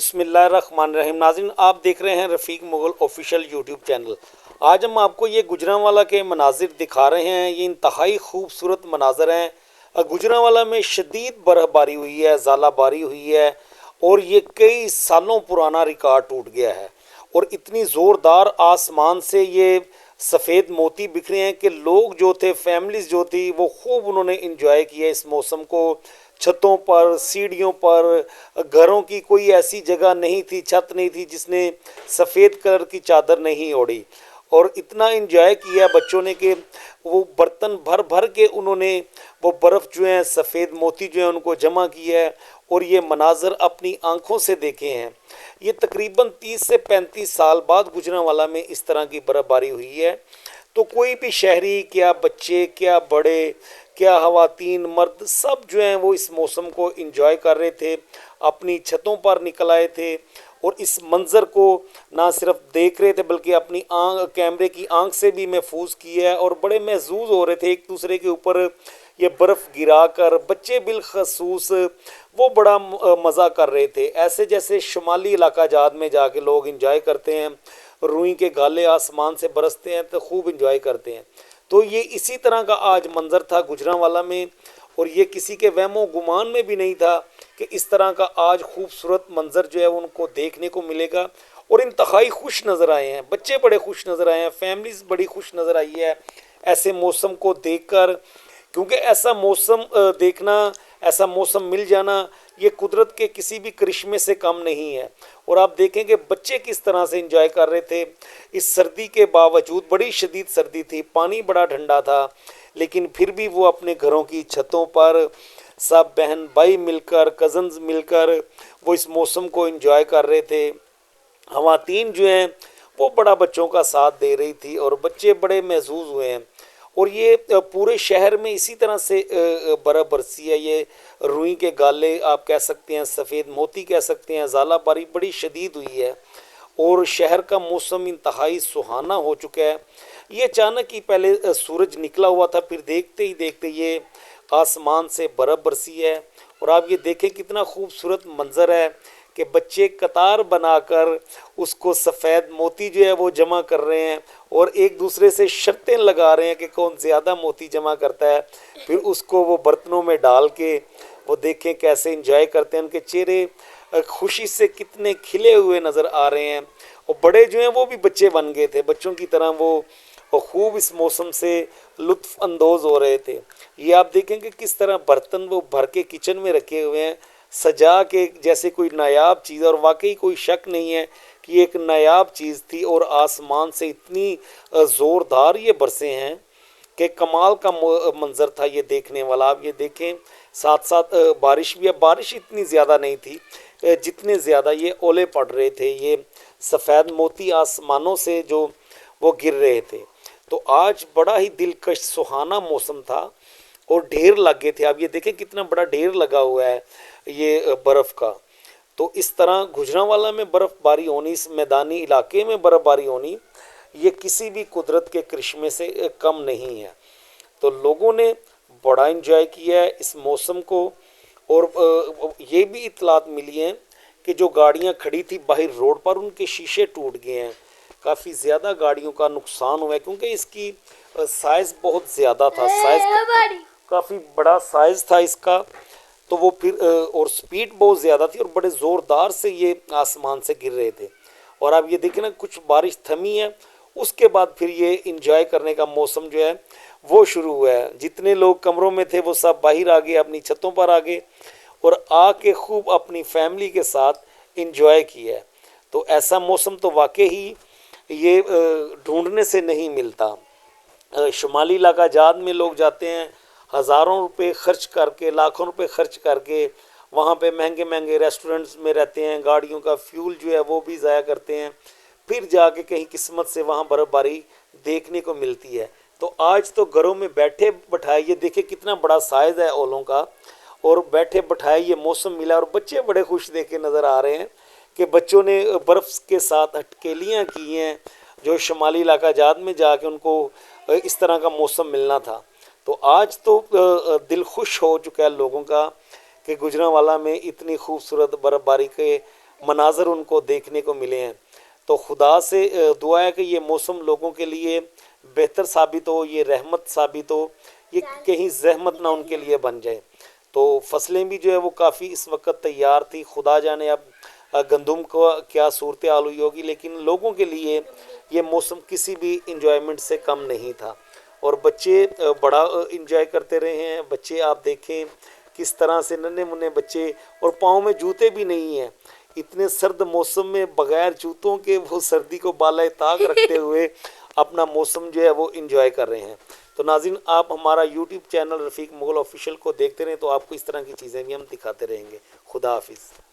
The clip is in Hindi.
बिस्मिल्लाहिर्रहमानिर्रहीम। नाज़रीन, आप देख रहे हैं रफ़ीक मुग़ल ऑफिशियल यूट्यूब चैनल। आज हम आपको ये गुजरांवाला के मनाजिर दिखा रहे हैं। ये इंतहाई खूबसूरत मनाजर हैं। गुजरांवाला में शदीद बर्फ़बारी हुई है, ज़ालाबारी हुई है और ये कई सालों पुराना रिकॉर्ड टूट गया है। और इतनी ज़ोरदार आसमान से ये सफ़ेद मोती बिखरे हैं कि लोग जो थे, फैमिलीज़ जो थी, वो खूब उन्होंने इंजॉय किया इस मौसम को। छतों पर, सीढ़ियों पर, घरों की कोई ऐसी जगह नहीं थी, छत नहीं थी जिसने सफ़ेद कलर की चादर नहीं ओढ़ी। और इतना इंजॉय किया बच्चों ने कि वो बर्तन भर भर के उन्होंने वो बर्फ़ जो है, सफ़ेद मोती जो है, उनको जमा किया है और ये मनाजर अपनी आंखों से देखे हैं। ये तकरीबन 30 से 35 साल बाद गुजरांवाला में इस तरह की बर्फ़बारी हुई है। तो कोई भी शहरी, क्या बच्चे, क्या बड़े, क्या ख़वातीन, मर्द, सब जो हैं वो इस मौसम को एंजॉय कर रहे थे। अपनी छतों पर निकल आए थे और इस मंज़र को ना सिर्फ देख रहे थे बल्कि अपनी कैमरे की आंख से भी महफूज किया है और बड़े महजूज हो रहे थे एक दूसरे के ऊपर ये बर्फ़ गिरा कर। बच्चे बिलखसूस वो बड़ा मज़ा कर रहे थे, ऐसे जैसे शुमाली इलाका जात में जाके लोग इंजॉय करते हैं। रुई के गाले आसमान से बरसते हैं तो खूब इंजॉय करते हैं। तो ये इसी तरह का आज मंज़र था गुजरांवाला में और ये किसी के वहमो गुमान में भी नहीं था कि इस तरह का आज खूबसूरत मंज़र जो है उनको देखने को मिलेगा। और इंतहाई खुश नज़र आए हैं, बच्चे बड़े खुश नज़र आए हैं, फैमिलीज़ बड़ी खुश नज़र आई है ऐसे मौसम को देखकर। क्योंकि ऐसा मौसम देखना, ऐसा मौसम मिल जाना, ये कुदरत के किसी भी करिश्मे से कम नहीं है। और आप देखें कि बच्चे किस तरह से एंजॉय कर रहे थे इस सर्दी के बावजूद। बड़ी शदीद सर्दी थी, पानी बड़ा ठंडा था, लेकिन फिर भी वो अपने घरों की छतों पर सब बहन भाई मिलकर, कज़न्स मिलकर वो इस मौसम को एंजॉय कर रहे थे। ख़वातीन जो हैं वो बड़ा बच्चों का साथ दे रही थी और बच्चे बड़े महजूज हुए हैं। और ये पूरे शहर में इसी तरह से बर्फ़ बरसी है। ये रुई के गाले आप कह सकते हैं, सफ़ेद मोती कह सकते हैं, ज़ालाबारी बड़ी शदीद हुई है और शहर का मौसम इंतहाई सुहाना हो चुका है। ये अचानक ही पहले सूरज निकला हुआ था, फिर देखते ही देखते ये आसमान से बर्फ़ बरसी है। और आप ये देखें कितना खूबसूरत मंज़र है कि बच्चे कतार बनाकर उसको सफ़ेद मोती जो है वो जमा कर रहे हैं और एक दूसरे से शर्तें लगा रहे हैं कि कौन ज़्यादा मोती जमा करता है। फिर उसको वो बर्तनों में डाल के वो देखें कैसे एंजॉय करते हैं। उनके चेहरे खुशी से कितने खिले हुए नज़र आ रहे हैं। और बड़े जो हैं वो भी बच्चे बन गए थे, बच्चों की तरह वो और खूब इस मौसम से लुत्फ़ अंदोज़ हो रहे थे। ये आप देखेंगे किस तरह बर्तन वो भर के किचन में रखे हुए हैं, सजा के, जैसे कोई नायाब चीज़। और वाकई कोई शक नहीं है कि एक नायाब चीज़ थी और आसमान से इतनी ज़ोरदार ये बरसे हैं कि कमाल का मंज़र था ये देखने वाला। आप ये देखें, साथ साथ बारिश भी है। बारिश इतनी ज़्यादा नहीं थी जितने ज़्यादा ये ओले पड़ रहे थे, ये सफ़ेद मोती आसमानों से जो वो गिर रहे थे। तो आज बड़ा ही दिलकश सुहाना मौसम था और ढेर लगे थे। आप ये देखें कितना बड़ा ढेर लगा हुआ है ये बर्फ़ का। तो इस तरह गुजरांवाला में बर्फ़बारी होनी, इस मैदानी इलाके में बर्फ़बारी होनी, ये किसी भी कुदरत के करिश्मे से कम नहीं है। तो लोगों ने बड़ा इंजॉय किया है इस मौसम को। और ये भी इतलात मिली हैं कि जो गाड़ियां खड़ी थी बाहर रोड पर, उनके शीशे टूट गए हैं। काफ़ी ज़्यादा गाड़ियों का नुकसान हुआ है क्योंकि इसकी साइज़ बहुत ज़्यादा था, साइज़ काफ़ी बड़ा साइज़ था इसका। तो वो फिर और स्पीड बहुत ज़्यादा थी और बड़े ज़ोरदार से ये आसमान से गिर रहे थे। और आप ये देखें ना, कुछ बारिश थमी है, उसके बाद फिर ये इंजॉय करने का मौसम जो है वो शुरू हुआ है। जितने लोग कमरों में थे वो सब बाहर आ गए, अपनी छतों पर आ गए और आके खूब अपनी फैमिली के साथ इंजॉय किया है। तो ऐसा मौसम तो वाकई ही ये ढूंढने से नहीं मिलता। शुमाली इलाका जात में लोग जाते हैं हज़ारों रुपए खर्च करके, लाखों रुपए खर्च करके, वहाँ पे महंगे महंगे रेस्टोरेंट्स में रहते हैं, गाड़ियों का फ्यूल जो है वो भी ज़ाया करते हैं, फिर जाके कहीं किस्मत से वहाँ बर्फ़बारी देखने को मिलती है। तो आज तो घरों में बैठे बैठाए, ये देखे कितना बड़ा साइज़ है ओलों का, और बैठे बैठाए ये मौसम मिला और बच्चे बड़े खुश देखे नज़र आ रहे हैं कि बच्चों ने बर्फ़ के साथ हटकेलियाँ की हैं जो शुमाली इलाका जात में जाके उनको इस तरह का मौसम मिलना था। तो आज तो दिल खुश हो चुका है लोगों का कि गुजरांवाला में इतनी खूबसूरत बर्फ़बारी के मनाज़र उनको देखने को मिले हैं। तो खुदा से दुआ है कि ये मौसम लोगों के लिए बेहतर साबित हो, ये रहमत साबित हो, ये कहीं जहमत ना उनके लिए बन जाए। तो फसलें भी जो है वो काफ़ी इस वक्त तैयार थी। खुदा जाने अब गंदम को क्या सूरत हाल हुई होगी, लेकिन लोगों के लिए ये मौसम किसी भी इंजॉयमेंट से कम नहीं था। और बच्चे बड़ा इंजॉय करते रहे हैं। बच्चे आप देखें किस तरह से नन्हे मुन्ने बच्चे, और पाँव में जूते भी नहीं हैं, इतने सर्द मौसम में बगैर जूतों के वो सर्दी को बाला ताक रखते हुए अपना मौसम जो है वो इंजॉय कर रहे हैं। तो नाज़रीन, आप हमारा यूट्यूब चैनल रफ़ीक मुग़ल ऑफिशियल को देखते रहें, तो आपको इस तरह की चीज़ें भी हम दिखाते रहेंगे। खुदा हाफिज़।